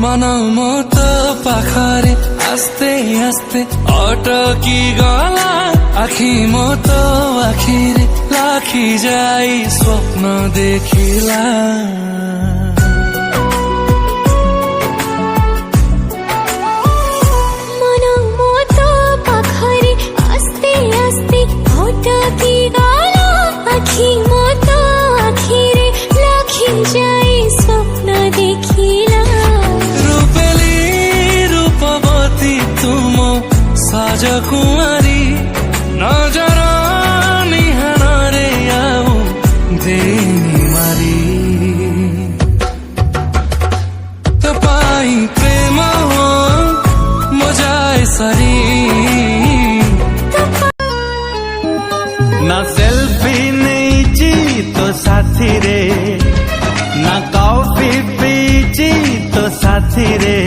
मन मत पाखरे आस्ते आस्ते अटकी गला आखि मत आखिरे लाखी जाई स्वप्न देखिला कुमारी नजर निहान रे आऊ देनी मारी तपाई प्रेम हो मजाए सरी ना सेल्फी नहीं तो साथी रे ना कॉफी पीची तो साथी रे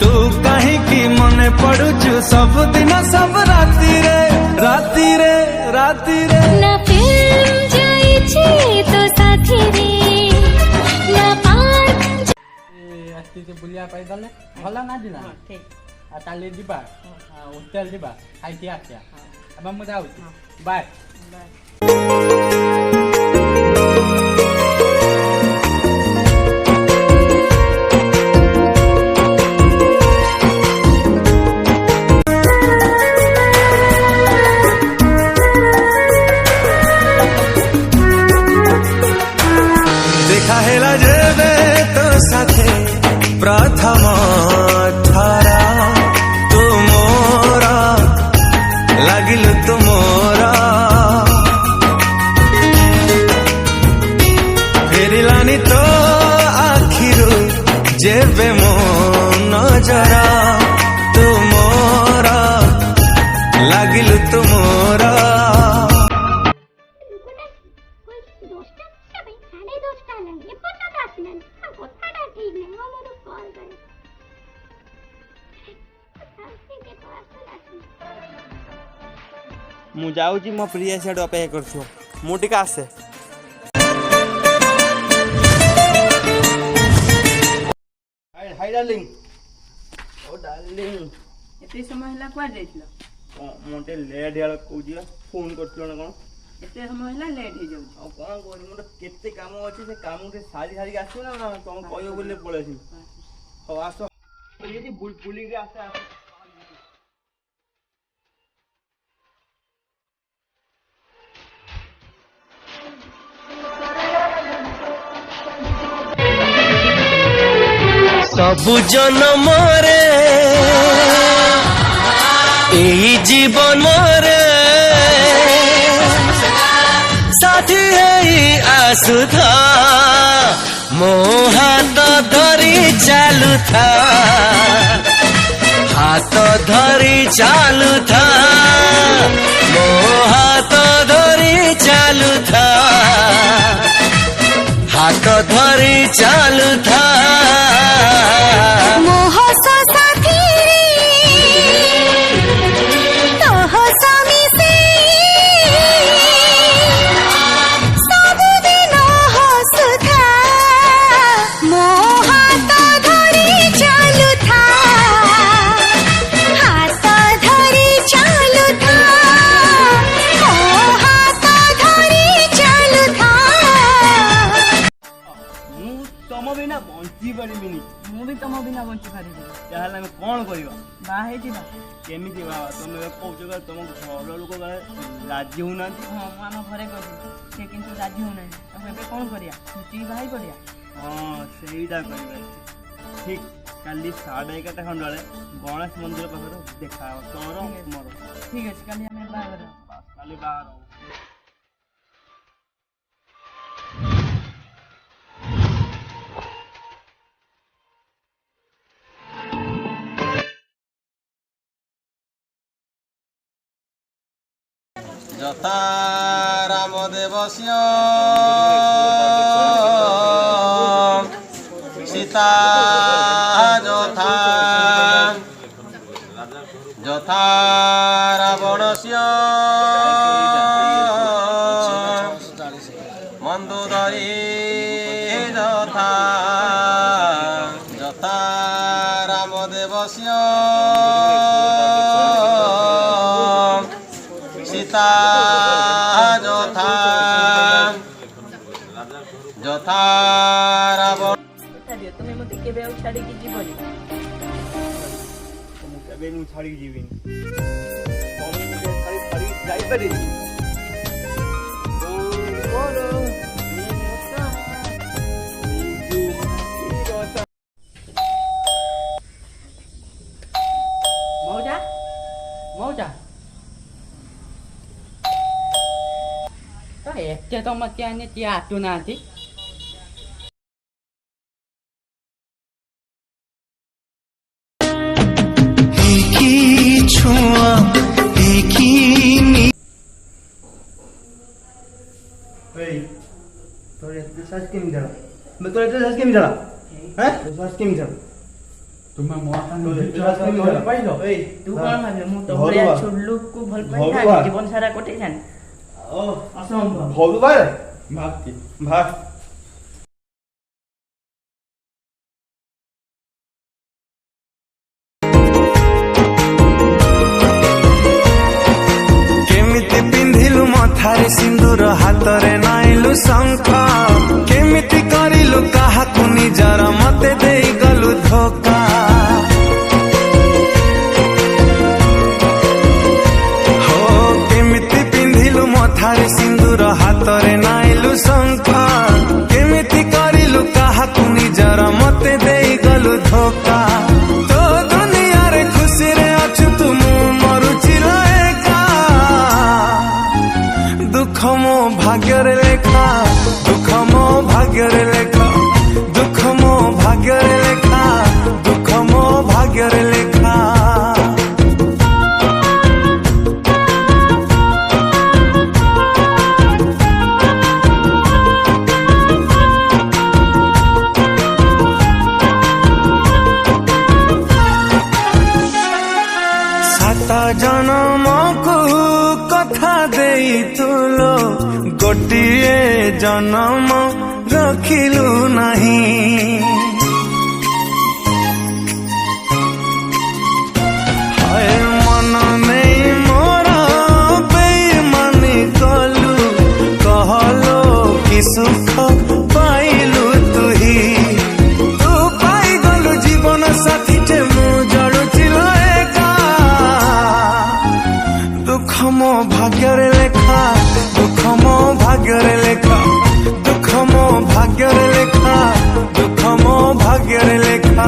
तू कहीं की मने पड़ुचु सब दिन सब राती रे ना फिल्म जाइछी तो साथी रे ना पार्क आस्ते से बुलिया पाई दले भला ना दिना ठीक आ काली दिबा होटल दिबा खाइती आसिया अब मु जाउछी बाय हेला जेबे तो साथे प्रथम थारा तुमोरा लागिलु तुमोरा फेरिलानी तो आखिरु जेबे मो नजरा तुमोरा लागिलु तुमोरा मु जाऊँ मो प्रिय से अपेक्षा कर मुझे आसे हाय डार्लिंग ओ डार्लिंग एते समय हला क्वा जाइछलो मोटे लेट हेला कोजिया फोन करथिलो ना कोन एते समय हला लेट हे जाउ आ कोन कोन मोटे केते काम अछि से काम के सारी सारी आसु ना तुम कहियो बोले पळेछि हो आसो ये पुलिंग रे आसे आसे सबु जन्म रे एही जीवन रे साथी है आसुथा मो हाथ धरी चालू था हाथ धरी चालू था मो हाथ धरी चालू था हाथ धरी चालू था बंची पारिबिनी मु भी तम बिना बंची पारिबी याहला हम कोन करियो बा हे जिना केमिति बाबा तुम कहउछ ग तुम घर लोक राजी होना हां मानो घरे कहू से किंतु राजी होना अब एबे कोन करिया छुट्टी भाई करिया हां सेईटा करिया ठीक काली 11:30 खंड वाले गणेश मंदिर पाखर देखा तोर मोर ठीक है काली हमें बाहर काली बाहर यथा रामदेवस्य सीता यथा यथा रावणस्य मन्दोदरी यथा পিতা যথা যথা রাবণ তুমি মতে কেবে ଆଉ ଛାଡ଼ିକି ଯିବନି ମୁଁ କେବେ ମୁଁ ଛାଡ଼ିକି ଯିବିନି ତମେ ମୋତେ ଛାଡ଼ିକି ଯାଇପାରିବି ମଉଜା ମଉଜା ତ ଏତେ ତ ମୋତେ ଆଣି କିଏ ଆସୁନାହାନ୍ତି তোর এতে শ্বাস কেমনি ঝাড়া তোর এতে শ্বাস কেমনি ঝাড়া হ্যাঁ তোর শ্বাস কেমনি ঝাড়া ତୁମେ ମୋ তোর এতে শ্বাস কেমনি ঝাড়া ପାଇଲ এই ତୁ କ'ଣ ଭାବିଲୁ ମୁଁ ତ ଭଳିଆ ଛୋଟଲୋକକୁ ଭଲ ପାଇଥାନ୍ତି ଭଗବାନ। ଜୀବନ ସାରା କଟେଇଥାନ୍ତି ও ଅସମ୍ଭବ ভবু ভাই ଭାବତି ভাগ କେମିତି ପିନ୍ଧିଲୁ ମଥାରେ ସିନ୍ଦୁର ହାତରେ ନାଇଲୁ ଶଙ୍ଖ କେମିତି କରିଲୁ କାହାକୁ ନିଜର ମତେ ଦେଇଗଲୁ ଧୋକା ହୋ କେମିତି ପିନ୍ଧିଲୁ ମଥାରେ ସିନ୍ଦୁର ହାତରେ ନାଇଲୁ ଶଙ୍ଖ କେମିତି କରିଲୁ କାହାକୁ ନିଜର ମତେ ଦେଇଗଲୁ ଧୋକା ତୋ ଦୁନିଆରେ ଖୁସିରେ ଅଛୁ ତୁ ମୁଁ ମରୁଛି ଏକା ଦୁଃଖ ମୋ ଭାଗ୍ୟରେ ଲେଖା ଦୁଃଖ ମୋ ଭାଗ୍ୟରେ ଲେଖା ଦୁଃଖ ମୋ ଭାଗ୍ୟରେ ଲେଖା ଦୁଃଖ ମୋ ଭାଗ୍ୟରେ ଲେଖା ସାତ ଜନମକୁ କଥା ଦେଇଥିଲୁ ଗୋଟିଏ ଜନମ ରଖିଲୁ ନାହିଁ ହାୟ ମନ ନେଇ ମୋର ବେଇମାନି କଲୁ କହଲୋ କି ସୁଖ ପାଇଲୁ ତୁହି ତୁ ପାଇଗଲୁ ଜୀବନ ସାଥୀଟେ ମୁଁ ଜଳୁଛି ଏକା ଦୁଃଖ ମୋ ଭାଗ୍ୟରେ ଲେଖା ଦୁଃଖ ମୋ ଭାଗ୍ୟରେ ଲେଖା ଦୁଃଖ ମୋ ଭାଗ୍ୟରେ ଲେଖା ଦୁଃଖ ମୋ ଭାଗ୍ୟରେ ଲେଖା